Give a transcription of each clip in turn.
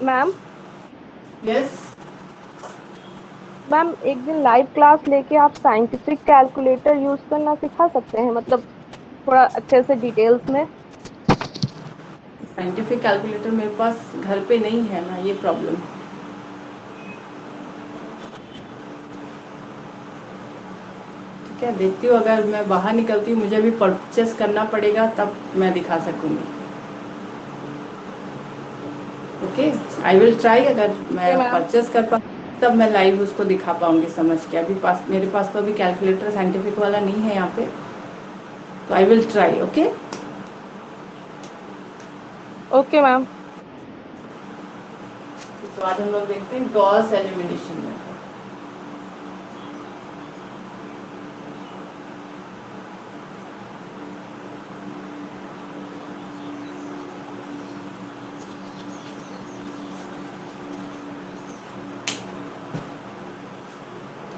Ma'am yes. Ma'am एक दिन live class लेके आप साइंटिफिक कैलकुलेटर यूज करना सिखा सकते हैं, मतलब थोड़ा अच्छे से डिटेल्स में। साइंटिफिक कैलकुलेटर मेरे पास घर पे नहीं है ना, ये प्रॉब्लम। ठीक है, देखती हूँ, अगर मैं बाहर निकलती हूँ मुझे भी परचेस करना पड़ेगा तब मैं दिखा सकूंगी। Okay, I will try. अगर मैं ओके मैम। परचेस कर पा तब मैं लाइव उसको दिखा पाऊंगी समझ के। अभी मेरे पास तो अभी कैलकुलेटर साइंटिफिक वाला नहीं है यहाँ पे, तो आई will try. Okay, okay ma'am. तो आज हम लोग देखते हैं गॉस एलिमिनेशन में।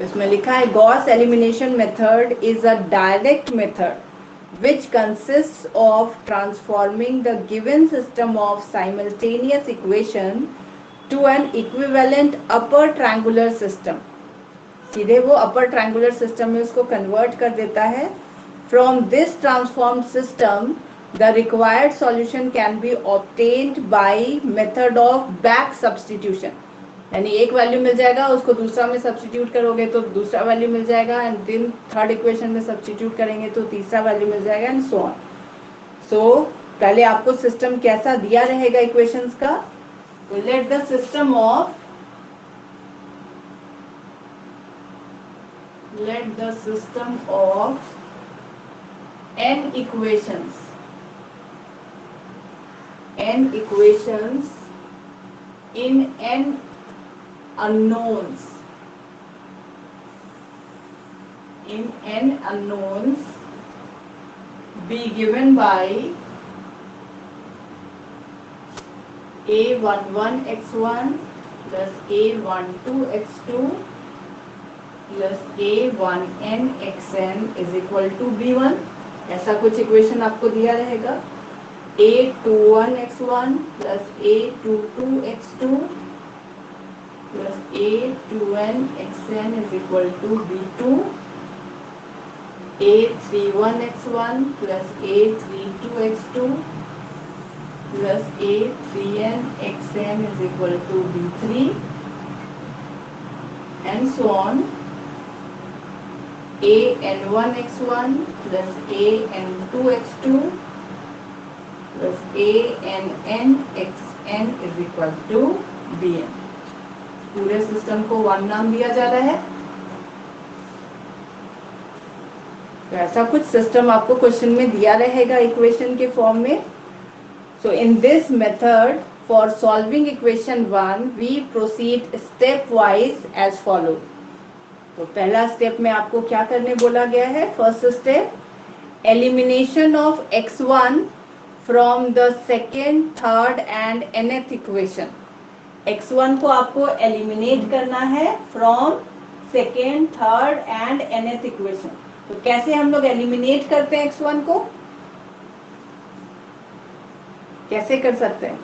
इसमें लिखा है Gauss elimination method is a direct method which consists of transforming the given system of simultaneous equation to an equivalent upper triangular system। सीधे वो अपर ट्रायंगुलर सिस्टम में उसको कन्वर्ट कर देता है। From this transformed system the required solution can be obtained by method of back substitution. यानी एक value मिल जाएगा, उसको दूसरा में सब्स्टिट्यूट करोगे तो दूसरा वैल्यू मिल जाएगा, एंड देन थर्ड इक्वेशन में सब्स्टिट्यूट करेंगे तो तीसरा वैल्यू मिल जाएगा, एंड सो ऑन। सो पहले आपको सिस्टम कैसा दिया रहेगा इक्वेशंस का, let the system of n equations in n unknowns be given by a11x1 plus a12x2 plus a1nxn is equal to b1। ऐसा कुछ इक्वेशन आपको दिया रहेगा। a21x1 plus a22x2 plus a2nxn is equal to b2। a31x1 plus a32x2 plus a3nxn is equal to b3, and so on। an1x1 plus an2x2 plus annxn is equal to bn। पूरे system को one नाम दिया जा रहा है। तो ऐसा कुछ सिस्टम आपको क्वेश्चन में दिया रहेगा इक्वेशन के फॉर्म में। So in this method for solving equation 1 we proceed step wise as follow. तो पहला स्टेप में आपको क्या करने बोला गया है? First step, elimination of x1 from the second, third and nth equation. x1 को आपको एलिमिनेट करना है from second, third and nth equation. तो कैसे हम लोग एलिमिनेट करते हैं x1 को, कैसे कर सकते हैं?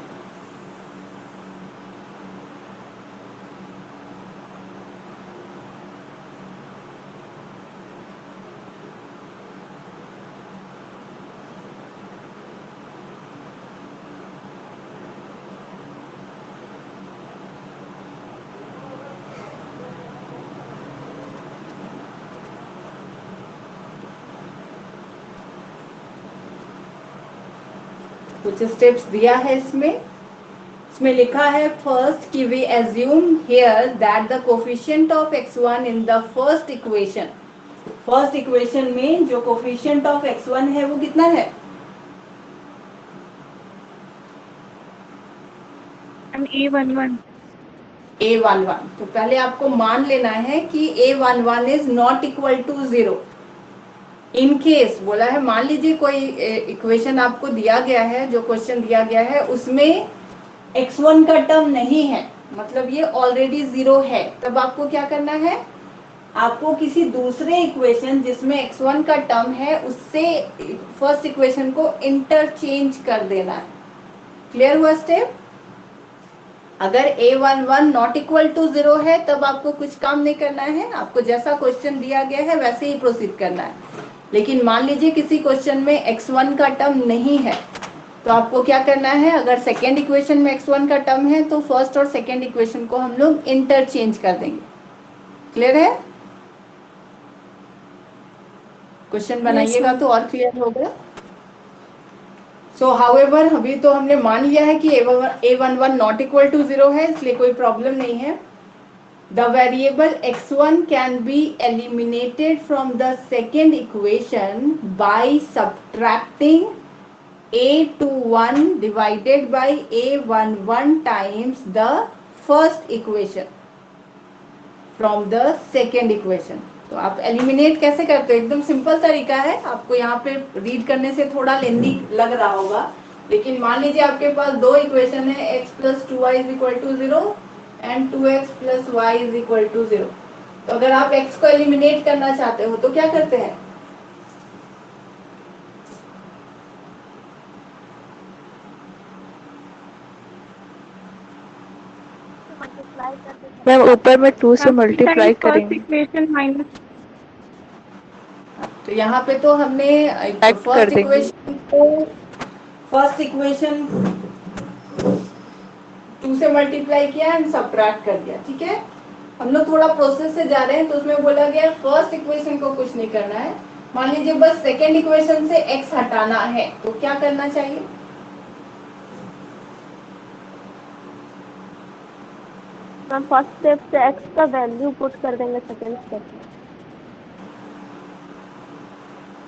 कुछ स्टेप्स दिया है इसमें लिखा है फर्स्ट कि we assume here that the coefficient of x1 in the first equation. First equation में जो कोफिशिएंट ऑफ x1 है वो कितना है? A11। a11। तो पहले आपको मान लेना है कि a11 is not equal to 0। In case बोला है, मान लीजिए कोई इक्वेशन आपको दिया गया है, जो क्वेश्चन दिया गया है उसमें x1 का टर्म नहीं है, मतलब ये ऑलरेडी 0 है, तब आपको क्या करना है? आपको किसी दूसरे इक्वेशन जिसमें x1 का टर्म है उससे फर्स्ट इक्वेशन को इंटरचेंज कर देना है। क्लियर हुआ स्टेप? अगर a11 नॉट इक्वल टू 0 है तब आपको कुछ काम नहीं करना है, आपको जैसा क्वेश्चन दिया गया है वैसे ही प्रोसीड करना है। लेकिन मान लीजिए किसी क्वेश्चन में x1 का टर्म नहीं है, तो आपको क्या करना है, अगर सेकेंड इक्वेशन में x1 का टर्म है तो फर्स्ट और सेकेंड इक्वेशन को हम लोग इंटरचेंज कर देंगे। क्लियर है? क्वेश्चन बनाइएगा तो और क्लियर होगा। सो हाउएवर अभी तो हमने मान लिया है कि a11 नॉट इक्वल टू 0 है, इसलिए कोई प्रॉब्लम नहीं है। The variable x1 can be eliminated from the second equation by subtracting a21 divided by a11 times the first equation from the second equation। तो आप एलिमिनेट कैसे करते हो? एकदम सिंपल तरीका है, आपको यहाँ पे रीड करने से थोड़ा लेंदी लग रहा होगा, लेकिन मान लीजिए आपके पास दो इक्वेशन है, x plus 2y is equal to 0 and 2x plus y is equal to 0। तो अगर आप x को एलिमिनेट करना चाहते हो तो क्या करते हैं? मैम ऊपर में 2 से मल्टीप्लाई करेंगे। इक्वेशन माइनस, तो यहाँ पे तो हमने कर देंगे। फर्स्ट इक्वेशन 2 से मल्टीप्लाई किया एंड सबट्रैक्ट कर दिया। ठीक है, हम लोग थोड़ा प्रोसेस से जा रहे हैं, तो उसमें बोला गया फर्स्ट इक्वेशन को कुछ नहीं करना है। मान लीजिए बस सेकेंड इक्वेशन से x हटाना है, तो क्या करना चाहिए? हम फर्स्ट स्टेप से x का वैल्यू पुट कर देंगे सेकेंड स्टेप में।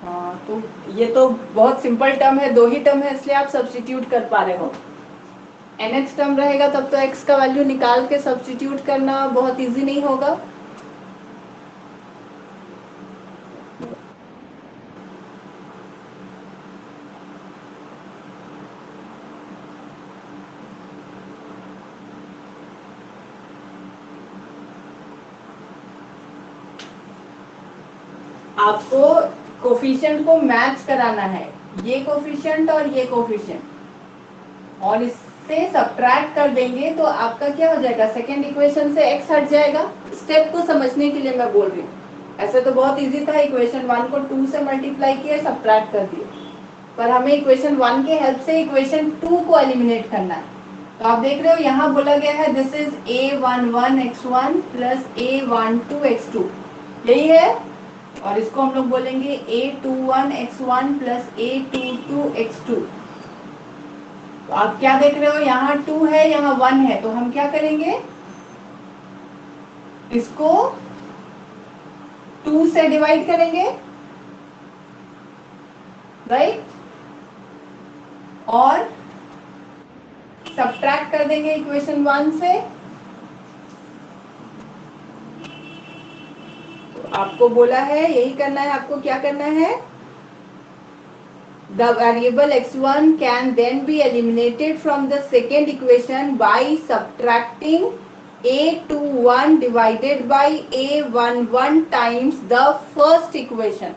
हाँ, तो ये तो बहुत सिंपल टर्म है, दो ही टर्म है, इसलिए आप सब्स्टिट्यूट कर पा रहे हो। nx टर्म रहेगा तब तो x का वैल्यू निकाल के सब्स्टिट्यूट करना बहुत इजी नहीं होगा। आपको कोफिशिएंट को मैच कराना है, ये कोफिशिएंट और ये कोफिशिएंट, और इससे सब्ट्रैक्ट कर देंगे तो आपका क्या हो जाएगा, सेकेंड इक्वेशन से x हट जाएगा। स्टेप को समझने के लिए मैं बोल रही हूँ, ऐसे तो बहुत इजी था, इक्वेशन 1 को 2 से मल्टीप्लाई किया, सब्ट्रैक्ट कर दिए, पर हमें इक्वेशन 1 के हेल्प से इक्वेशन 2 को एलिमिनेट करना है। तो आप देख रहे हो यहाँ बोला गया है this is a11 x1 plus a12 x2, यही है, और इसको हम लोग बोलेंगे a21 x1 plus a22 x2। तो आप क्या देख रहे हो, यहाँ 2 है, यहाँ 1 है, तो हम क्या करेंगे, इसको 2 से डिवाइड करेंगे, राइट, और सब्ट्रैक्ट कर देंगे इक्वेशन 1 से। तो आपको बोला है यही करना है, आपको क्या करना है, the variable x1 can then be eliminated from the second equation by subtracting a21 divided by a11 times the first equation।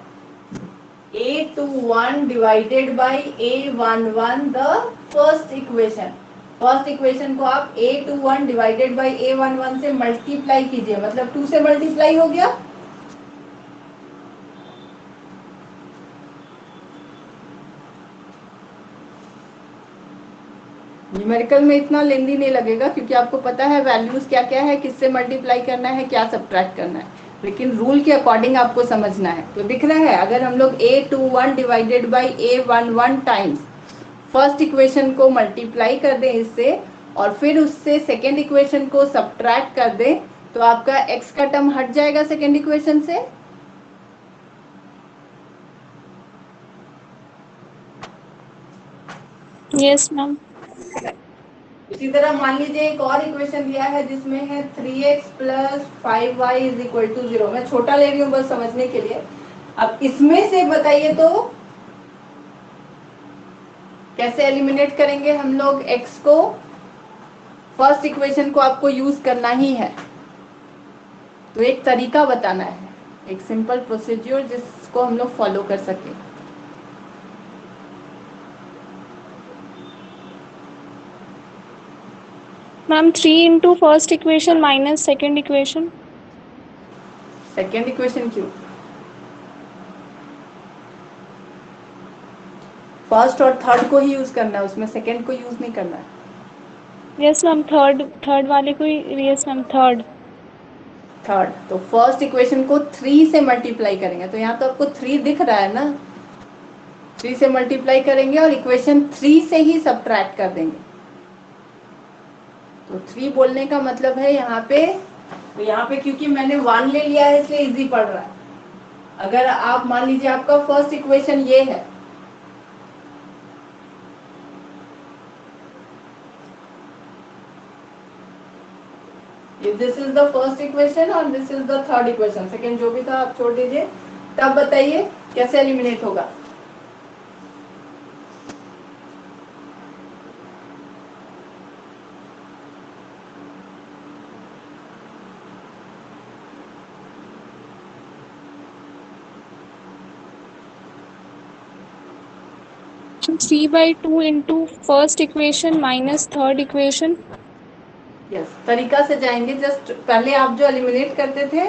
a21 divided by a11 the first equation। First equation को आप a21 डिवाइडेड बाई a11 से multiply कीजिए, मतलब 2 से multiply हो गया। Numerical में इतना लेंदी नहीं लगेगा, क्योंकि आपको पता है वैल्यूज क्या क्या है, किससे मल्टीप्लाई करना है, क्या सब्ट्रैक्ट करना है, लेकिन रूल के अकॉर्डिंग आपको समझना है। तो दिख रहा है, अगर हम लोग a21 divided by a11 times first equation को मल्टीप्लाई कर दें इससे, और फिर उससे सेकेंड इक्वेशन को सब्ट्रैक्ट कर दें, तो आपका x का टर्म हट जाएगा सेकेंड इक्वेशन से। Yes ma'am. इसी तरह मान लीजिए एक और इक्वेशन दिया है जिसमें है 3x plus 5y is equal to 0। मैं छोटा ले रही हूँ बस समझने के लिए। अब इसमें से बताइए तो कैसे एलिमिनेट करेंगे हम लोग x को? फर्स्ट इक्वेशन को आपको यूज करना ही है, तो एक तरीका बताना है, एक सिंपल प्रोसीड्यूर जिसको हम लोग फॉलो कर सके। Ma'am 3 into first equation minus second equation. Second equation क्यों? फर्स्ट और थर्ड को ही यूज करना है, उसमें सेकेंड को यूज नहीं करना है। यस मैम, थर्ड वाले को ही, यस मैम थर्ड। थर्ड, तो फर्स्ट इक्वेशन को 3 से मल्टीप्लाई करेंगे, तो यहाँ तो आपको 3 दिख रहा है ना, 3 से मल्टीप्लाई करेंगे और इक्वेशन 3 से ही सब्ट्रैक्ट कर देंगे। तो 3 बोलने का मतलब है यहाँ पे, तो यहाँ पे क्योंकि मैंने 1 ले लिया है इसलिए इजी पड़ रहा है। अगर आप मान लीजिए आपका फर्स्ट इक्वेशन ये है, this is the first equation और this is the third equation, second जो भी था आप छोड़ दीजिए। तब बताइए कैसे एलिमिनेट होगा? So 3/2 into first equation minus third equation. Yes, तरीका से जाएंगे। जस्ट पहले आप जो एलिमिनेट करते थे,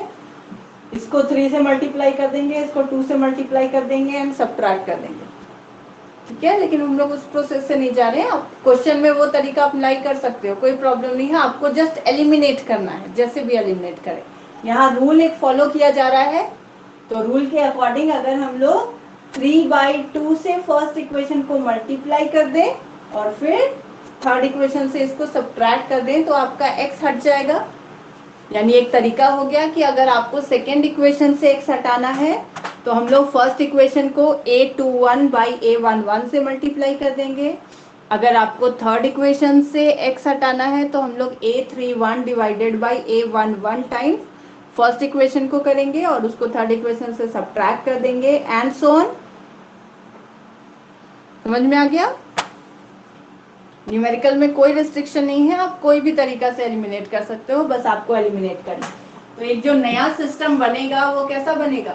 इसको 3 से मल्टीप्लाई कर देंगे, इसको 2 से मल्टीप्लाई कर देंगे एंड सब्ट्रैक्ट कर देंगे, ठीक है। लेकिन हम लोग उस प्रोसेस से नहीं जा रहे हैं। आप क्वेश्चन में वो तरीका अप्लाई कर सकते हो, कोई प्रॉब्लम नहीं है। आपको जस्ट एलिमिनेट करना है, जैसे भी एलिमिनेट करें। यहाँ रूल एक फॉलो किया जा रहा है, तो रूल के अकॉर्डिंग अगर हम लोग 3/2 से फर्स्ट इक्वेशन को मल्टीप्लाई कर दें और फिर थर्ड इक्वेशन से इसको सब्ट्रैक्ट कर दें, तो आपका x हट जाएगा। यानी एक तरीका हो गया कि अगर आपको सेकेंड इक्वेशन से x हटाना है तो हम लोग फर्स्ट इक्वेशन को a21 बाई a11 से मल्टीप्लाई कर देंगे। अगर आपको थर्ड इक्वेशन से x हटाना है तो हम लोग a31 divided by a11 times first equation को करेंगे और उसको थर्ड इक्वेशन से सब्ट्रैक्ट कर देंगे एंड सो ऑन। समझ में आ गया? न्यूमेरिकल में कोई रिस्ट्रिक्शन नहीं है, आप कोई भी तरीका से एलिमिनेट कर सकते हो, बस आपको एलिमिनेट करना। तो एक जो नया सिस्टम बनेगा वो कैसा बनेगा?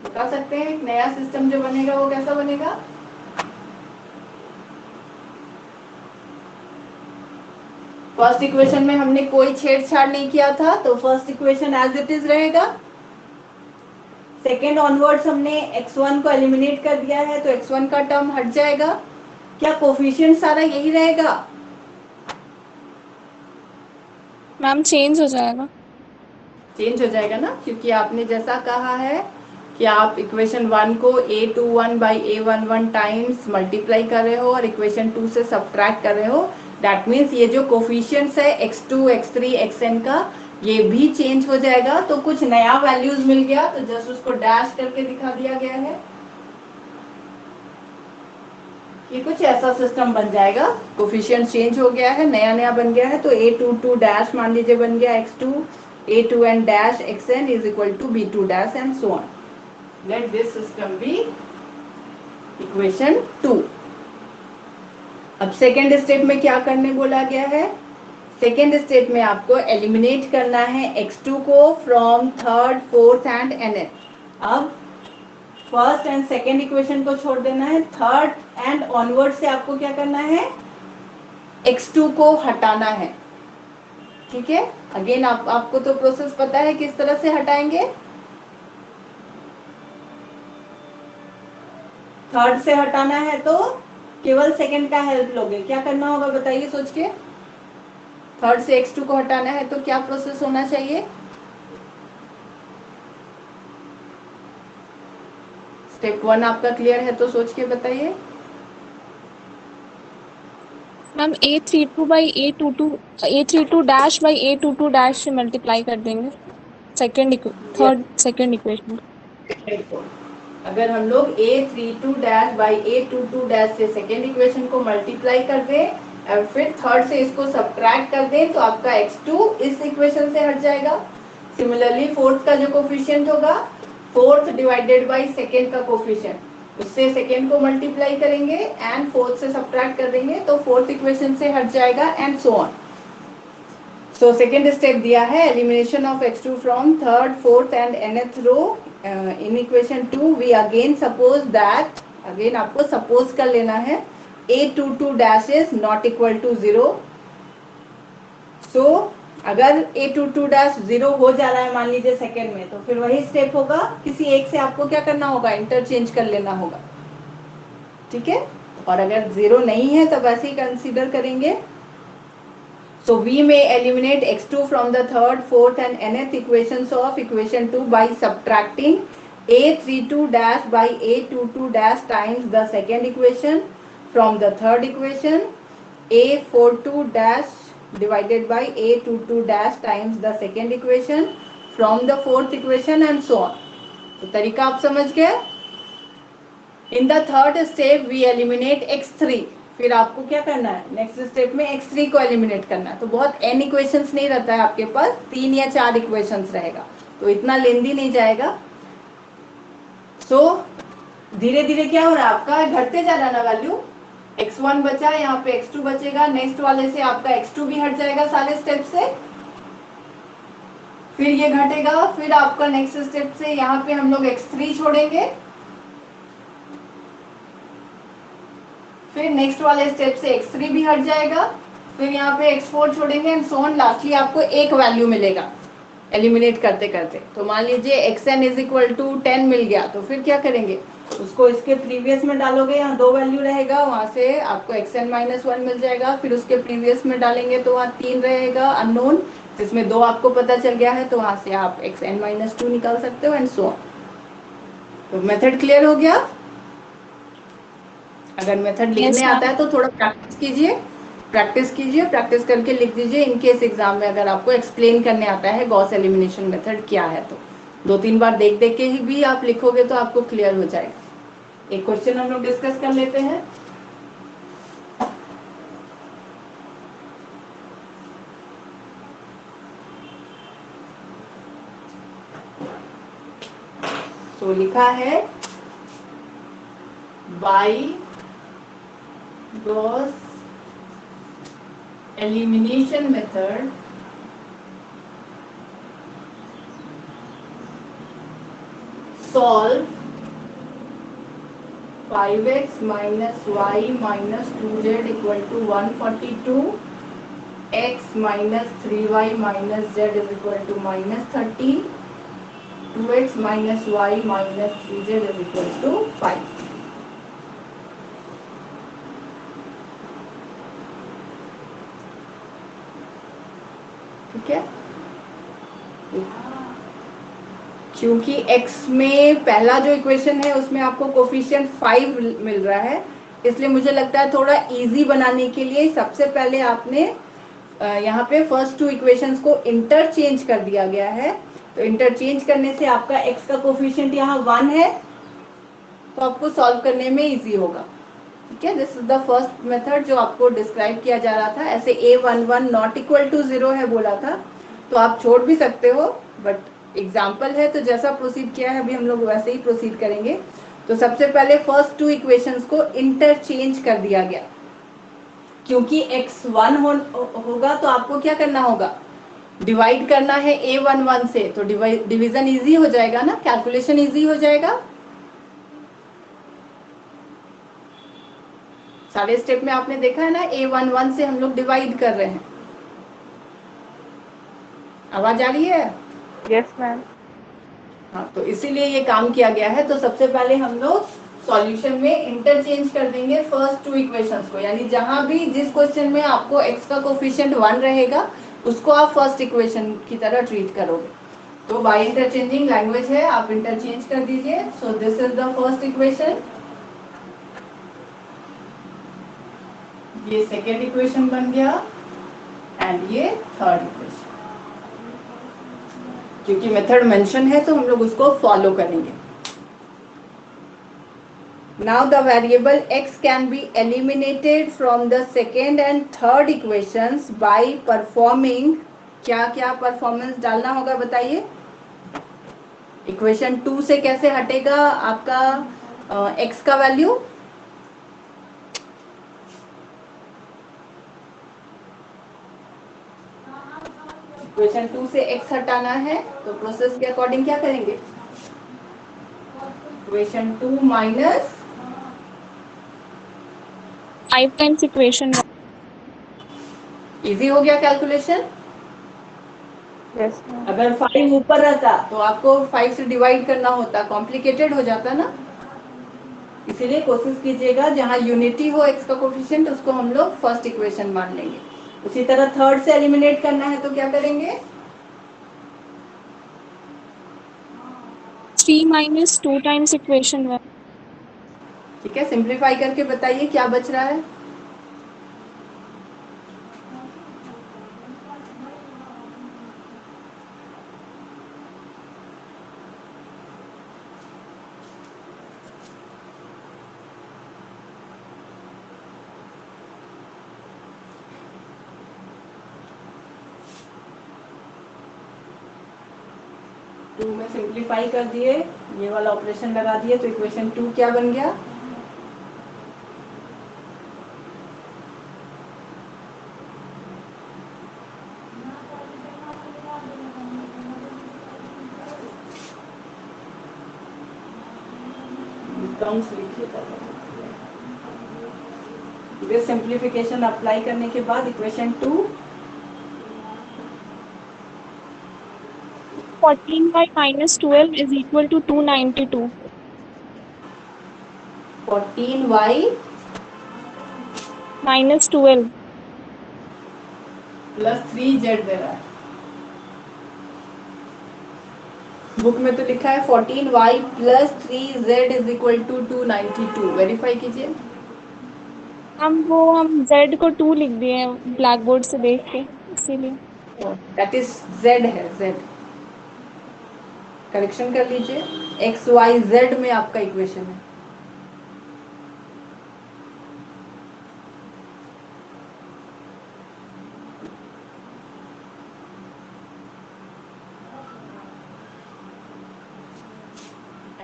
बता सकते हैं एक नया सिस्टम जो बनेगा वो कैसा बनेगा? फर्स्ट इक्वेशन में हमने कोई छेड़छाड़ नहीं किया था, तो first equation as it is रहेगा। सेकेंड ऑनवर्ड्स हमने x1 को एलिमिनेट कर दिया है, तो x1 का टर्म हट जाएगा। क्या कोफिशिएंट सारा यही रहेगा? मैम चेंज हो जाएगा। चेंज हो जाएगा ना, क्योंकि आपने जैसा कहा है कि आप इक्वेशन 1 को a21 by a11 times multiply कर रहे हो और इक्वेशन 2 से सब्ट्रैक्ट कर रहे हो। दैट मीन्स ये जो कोफिशिएंट्स है x2, x3, xn का, ये भी चेंज हो जाएगा। तो कुछ नया वैल्यूज मिल गया, तो जस्ट उसको डैश करके दिखा दिया गया है कि कुछ ऐसा सिस्टम बन जाएगा। कोफिशिएंट चेंज हो गया है, नया नया बन गया है। तो a22 डैश मान लीजिए बन गया x2, a2n dash xn is equal to b2 dash and so on. Let this system be equation 2. अब सेकेंड स्टेप में क्या करने बोला गया है? सेकेंड स्टेप में आपको एलिमिनेट करना है x2 को from third, fourth and nth। अब फर्स्ट एंड सेकेंड इक्वेशन को छोड़ देना है, थर्ड एंड ऑनवर्ड से आपको क्या करना है? x2 को हटाना है, ठीक है। अगेन आपको तो प्रोसेस पता है किस तरह से हटाएंगे। थर्ड से हटाना है तो केवल सेकंड का हेल्प लोगे। क्या करना होगा बताइए सोच के। थर्ड से x2 को हटाना है तो क्या प्रोसेस होना चाहिए? स्टेप 1 आपका क्लियर है तो सोच के बताइए। Ma'am a32 by a32 dash by a22 dash से मल्टीप्लाई कर देंगे सेकेंड इक्वेशन। अगर हम लोग a32 dash by a22 dash से सेकेंड इक्वेशन को मल्टीप्लाई कर दें और फिर थर्ड से इसको सब्ट्रैक्ट कर दें तो आपका x2 इस इक्वेशन से हट जाएगा। सिमिलरली फोर्थ का जो कोफिशिएंट होगा, फोर्थ डिवाइडेड बाई सेकेंड का कोफिशिएंट, उससे सेकेंड को मल्टीप्लाई करेंगे एंड फोर्थ से सब्ट्रैक्ट कर देंगे तो फोर्थ इक्वेशन से हट जाएगा and so on. So second step दिया है elimination of x2 from third, fourth and nth row in equation 2। We again suppose that, again आपको सपोज कर लेना है a22 dash is not equal to 0. So अगर a22 dash 0 हो जा रहा है मान लीजिए सेकेंड में, तो फिर वही स्टेप होगा, किसी एक से आपको क्या करना होगा, इंटरचेंज कर लेना होगा, ठीक है। और अगर 0 नहीं है तब ऐसे ही कंसीडर करेंगे। So we may eliminate x2 from the third, fourth and nth equations of equation 2 by subtracting a32 dash by a22 dash times the second equation from the third equation, a42 dash divided by a22 dash times the second equation from the fourth equation and so on. तो तरीका आप समझ गए। In the third step we eliminate x3, फिर आपको क्या करना है, नेक्स्ट स्टेप में x3 को एलिमिनेट करना है। तो बहुत n इक्वेशंस नहीं रहता है आपके पास, 3 या 4 इक्वेशंस रहेगा, तो इतना लेंदी नहीं जाएगा। सो धीरे धीरे क्या हो रहा है, आपका घटते जा रहा है ना वैल्यू, x1 बचा, यहाँ पे x2 बचेगा, नेक्स्ट वाले से आपका x2 भी हट जाएगा सारे स्टेप से, फिर ये घटेगा, फिर आपका नेक्स्ट स्टेप से यहाँ पे हम लोग x3 छोड़ेंगे, फिर नेक्स्ट वाले स्टेप से x3 भी हट जाएगा, फिर यहाँ पे x4 छोड़ेंगे एंड सो ऑन, लास्टली आपको एक वैल्यू मिलेगा एलिमिनेट करते करते। तो मान लीजिए xn इज इक्वल टू 10 मिल गया, तो फिर क्या करेंगे, उसको इसके प्रीवियस में डालोगे, यहाँ 2 वैल्यू रहेगा, वहां से आपको xn माइनस 1 मिल जाएगा, फिर उसके प्रीवियस में डालेंगे तो वहाँ 3 रहेगा अननोन, जिसमें 2 आपको पता चल गया है, तो वहां से आप xn माइनस 2 निकाल सकते हो एंड सो ऑन। तो मेथड क्लियर हो गया। अगर मेथड लिखने आता है तो थोड़ा प्रैक्टिस कीजिए, प्रैक्टिस करके लिख दीजिए, इन केस एग्जाम में अगर आपको एक्सप्लेन करने आता है गॉस एलिमिनेशन मेथड क्या है, तो 2-3 बार देख देख के ही भी आप लिखोगे तो आपको क्लियर हो जाएगा। एक क्वेश्चन हम लोग डिस्कस कर लेते हैं। तो लिखा है by Gauss elimination method solve 5x minus y minus 2z equal to 142, x minus 3y minus z is equal to minus 30, 2x minus y minus 3z is equal to 5। ठीक है, क्योंकि x में पहला जो इक्वेशन है उसमें आपको coefficient 5 मिल रहा है, इसलिए मुझे लगता है थोड़ा इजी बनाने के लिए सबसे पहले आपने यहाँ पे फर्स्ट 2 इक्वेशंस को इंटरचेंज कर दिया गया है। तो इंटरचेंज करने से आपका x का कोफिशिएंट यहाँ 1 है, तो आपको सॉल्व करने में इजी होगा। ठीक है, this is the first method जो आपको डिस्क्राइब किया जा रहा था। ऐसे a11 नॉट इक्वल टू 0 है बोला था, तो आप छोड़ भी सकते हो, बट एग्जाम्पल है तो जैसा प्रोसीड किया है अभी हम लोग वैसे ही प्रोसीड करेंगे। तो सबसे पहले फर्स्ट 2 इक्वेशंस को इंटरचेंज कर दिया गया, क्योंकि x1 होगा तो आपको क्या करना होगा, डिवाइड करना है a11 से, तो डिवीजन इजी हो जाएगा ना, कैलकुलेशन इजी हो जाएगा। सारे स्टेप में आपने देखा है ना, a11 से हम लोग डिवाइड कर रहे हैं। आवाज आ रही है? Yes ma'am. हाँ, तो इसीलिए ये काम किया गया है। तो सबसे पहले हम लोग सॉल्यूशन में इंटरचेंज कर देंगे फर्स्ट 2 इक्वेशंस को, यानी जहां भी जिस क्वेश्चन में आपको x का कोफिशिएंट 1 रहेगा उसको आप फर्स्ट इक्वेशन की तरह ट्रीट करोगे। तो बाय इंटरचेंजिंग लैंग्वेज है, आप इंटरचेंज कर दीजिए। So this is the first equation, ये सेकेंड इक्वेशन बन गया एंड ये थर्ड इक्वेशन। क्योंकि मेथड मेंशन है तो हम लोग उसको फॉलो करेंगे। Now the variable x can be eliminated from the second and third equations by performing, क्या क्या परफॉर्मेंस डालना होगा बताइए। इक्वेशन 2 से कैसे हटेगा आपका x का वैल्यू, इक्वेशन 2 से x हटाना है, तो प्रोसेस के अकॉर्डिंग क्या करेंगे, equation 2 minus 5 times equation 1. Easy हो गया कैलकुलेशन? Yes ma'am. अगर 5 ऊपर रहता तो आपको 5 से डिवाइड करना होता, कॉम्प्लिकेटेड हो जाता ना। इसीलिए कोशिश कीजिएगा जहां यूनिटी हो एक्स का कोफिशिएंट उसको हम लोग फर्स्ट इक्वेशन मान लेंगे। उसी तरह थर्ड से एलिमिनेट करना है तो क्या करेंगे? 3 minus 2 times equation 1. ठीक है, सिंप्लीफाई करके बताइए क्या बच रहा है। टू में सिंप्लीफाई कर दिए, ये वाला ऑपरेशन लगा दिए तो इक्वेशन 2 क्या बन गया? टर्म्स लिखिए। दिस सिंप्लीफिकेशन अप्लाई करने के बाद equation 2 14y minus 12 is equal to 292. 14y Minus 12. Plus 3z दे रहा है। बुक में तो लिखा है 14y plus 3z is equal to 292। Verify कीजिए। हम z को 2 लिख दिए हैं ब्लैक बोर्ड से देख के, इसीलिए। दैट इज z है, z करेक्शन कर लीजिए। एक्स वाई जेड में आपका इक्वेशन है।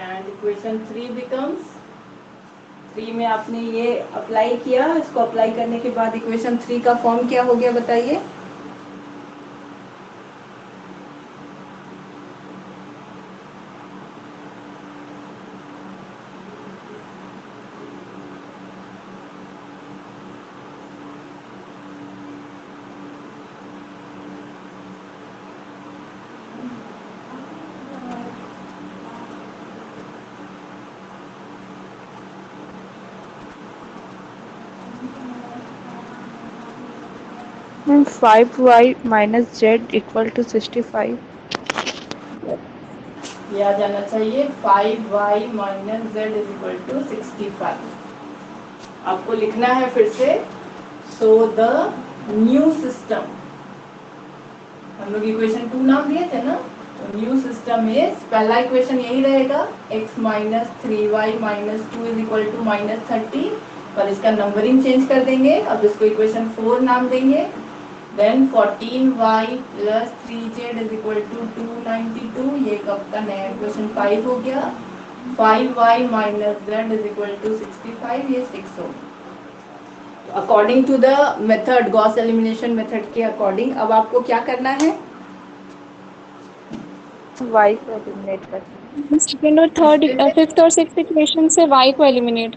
एंड इक्वेशन 3 बिकम्स, 3 में आपने ये अप्लाई किया, इसको अप्लाई करने के बाद इक्वेशन 3 का फॉर्म क्या हो गया बताइए। Ma'am 5y minus Z equal to 65। ये आ जाना चाहिए 5y minus Z is equal to 65। आपको लिखना है फिर से, सो द न्यू सिस्टम, हम लोग इक्वेशन 2 नाम दिए थे ना, तो न्यू सिस्टम इज, पहला इक्वेशन यही रहेगा x minus 3y minus 2 is equal to minus 30, पर इसका नंबरिंग चेंज कर देंगे। अब इसको इक्वेशन 4 नाम देंगे। Then 14y plus 3z is equal to 292, ये कब का नया इक्वेशन 5 हो गया। 5y minus z is equal to 65, ये 6 हो गया। According to the method, Gauss elimination method के अकॉर्डिंग अब आपको क्या करना है? y को एलिमिनेट करना सेकेंड और थर्ड, फिफ्थ और सिक्स्थ इक्वेशन से y को एलिमिनेट।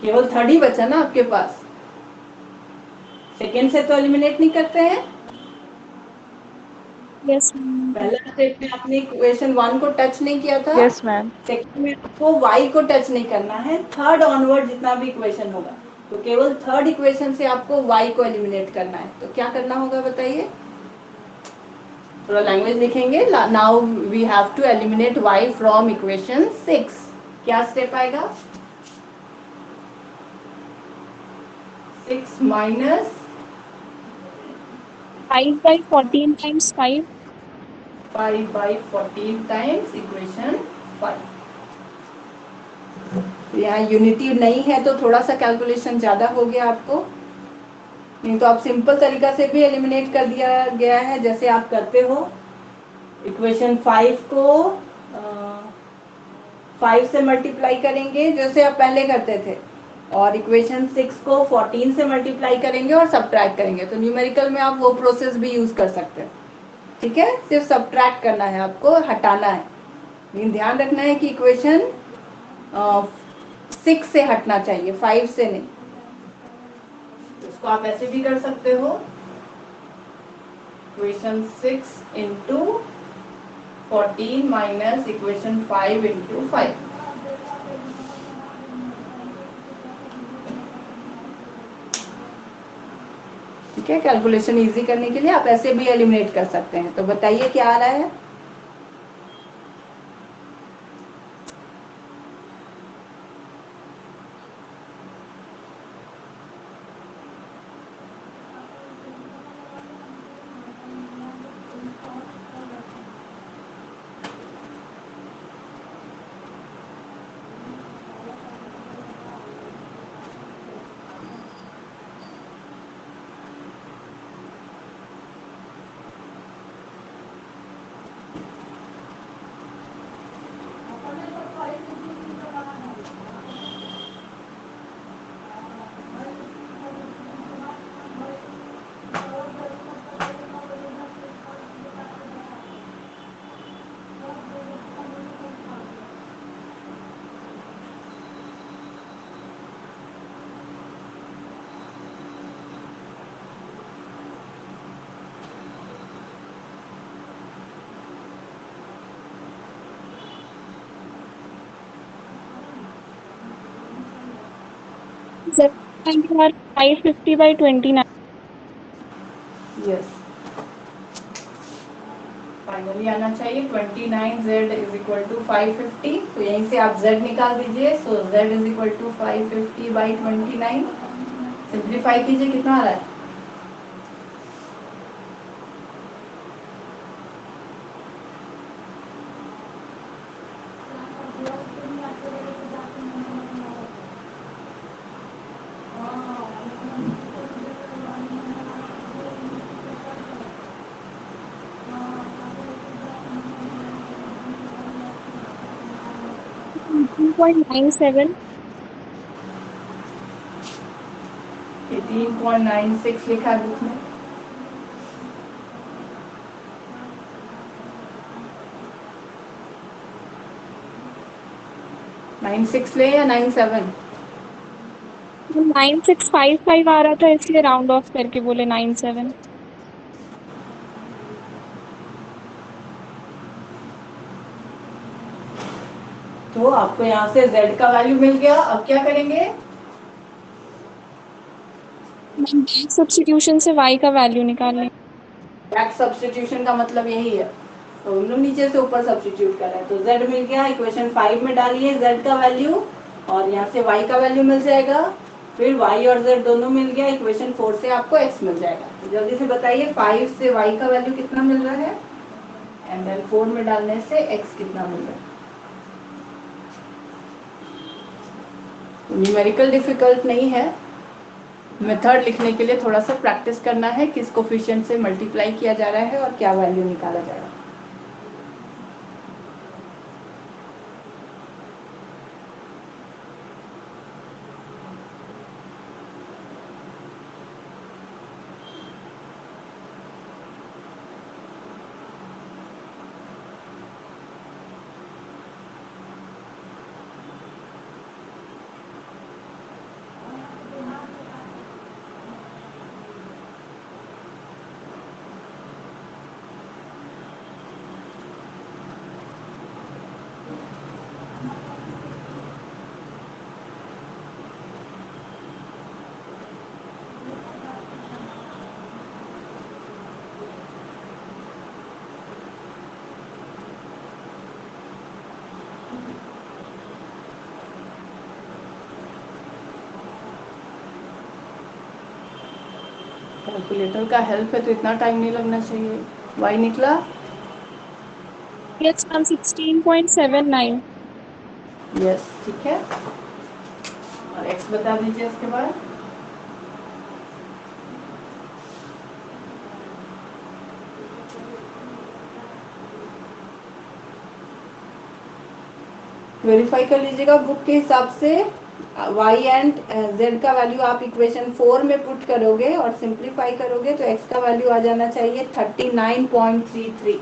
केवल थर्ड ही बचा ना आपके पास, सेकेंड से तो एलिमिनेट नहीं करते हैं। यस। पहला स्टेप में आपने इक्वेशन 1 को टच नहीं किया था। Yes ma'am. सेकेंड में आपको y को टच नहीं करना है। थर्ड ऑनवर्ड जितना भी इक्वेशन होगा तो केवल थर्ड इक्वेशन से आपको y को एलिमिनेट करना है। तो क्या करना होगा बताइए, थोड़ा लैंग्वेज लिखेंगे। Now we have to eliminate y from equation 6। क्या स्टेप आएगा? 6 minus 5 by 14 times 5. 5 by 14 times equation 5। यहाँ यूनिटी नहीं है तो थोड़ा सा कैलकुलेशन ज्यादा हो गया आपको, नहीं तो आप सिंपल तरीका से भी एलिमिनेट कर दिया गया है जैसे आप करते हो। इक्वेशन 5 को 5 से मल्टीप्लाई करेंगे जैसे आप पहले करते थे, और इक्वेशन 6 को 14 से मल्टीप्लाई करेंगे और सब्ट्रैक्ट करेंगे। तो न्यूमेरिकल में आप वो प्रोसेस भी यूज कर सकते हैं। ठीक है, सिर्फ सब्ट्रैक्ट करना है, आपको हटाना है। लेकिन ध्यान रखना है कि इक्वेशन 6 से हटना चाहिए, 5 से नहीं। इसको आप ऐसे भी कर सकते हो, equation 6 into 14 minus equation 5 into 5। ठीक है, कैलकुलेशन इजी करने के लिए आप ऐसे भी एलिमिनेट कर सकते हैं। तो बताइए क्या आ रहा है? Z 550 by 29। यस, फाइनली आना चाहिए 29z इज इक्वल टू 550। तो यहीं से आप z निकाल दीजिए। So z is equal to 550 by 29। Simplify कीजिए, कितना आ रहा है? पॉइंट 97। 18.96 लिखा है बुक में। नाइन सिक्स ले या 97? 9655 आ रहा था, इसलिए राउंड ऑफ करके बोले 97। तो आपको यहाँ से z का वैल्यू मिल गया। अब क्या करेंगे? सब्स्टिट्यूशन से y का वैल्यू निकालने। बैक सब्स्टिट्यूशन का मतलब यही है। तो हम लोग नीचे से ऊपर सब्स्टिट्यूट कर रहे हैं। तो z मिल गया, इक्वेशन 5 में डालिए z का वैल्यू और यहाँ से y का वैल्यू मिल जाएगा। फिर y और z दोनों मिल गया, इक्वेशन 4 से आपको x मिल जाएगा। तो जल्दी से बताइए 5 से y का वैल्यू कितना मिल रहा है एंड देन 4 में डालने से x कितना मिल रहा है। न्यूमेरिकल डिफिकल्ट नहीं है। मेथड लिखने के लिए थोड़ा सा प्रैक्टिस करना है, किस कोफिशिएंट से मल्टीप्लाई किया जा रहा है और क्या वैल्यू निकाला जाएगा। कैलकुलेटर का हेल्प है तो इतना टाइम नहीं लगना चाहिए। y निकला। Yes ma'am 16.79। यस, ठीक है। और x बता दीजिए इसके बाद। वेरीफाई कर लीजिएगा बुक के हिसाब से। y एंड z का वैल्यू आप इक्वेशन 4 में पुट करोगे और सिंप्लीफाई करोगे तो x का वैल्यू आ जाना चाहिए 39.33।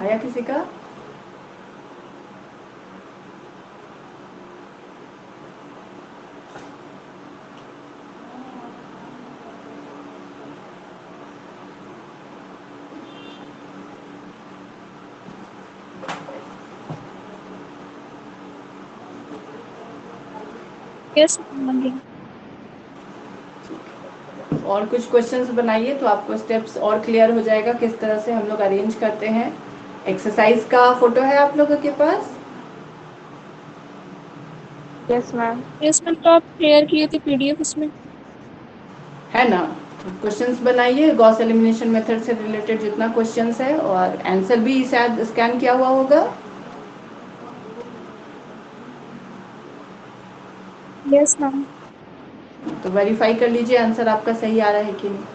आया किसी का? Yes ma'am. और कुछ क्वेश्चंस बनाइए तो आपको स्टेप्स और क्लियर हो जाएगा किस तरह से हम लोग अरेंज करते हैं। एक्सरसाइज का फोटो है आप लोगों के पास? Yes ma'am. यस मैम, तो आप शेयर किए थे PDF उसमें। है ना? क्वेश्चंस बनाइए गॉस एलिमिनेशन मेथड से रिलेटेड जितना क्वेश्चंस है, और आंसर भी शायद स्कैन किया हुआ होगा। Yes ma'am. तो वेरीफाई कर लीजिए आंसर आपका सही आ रहा है कि नहीं।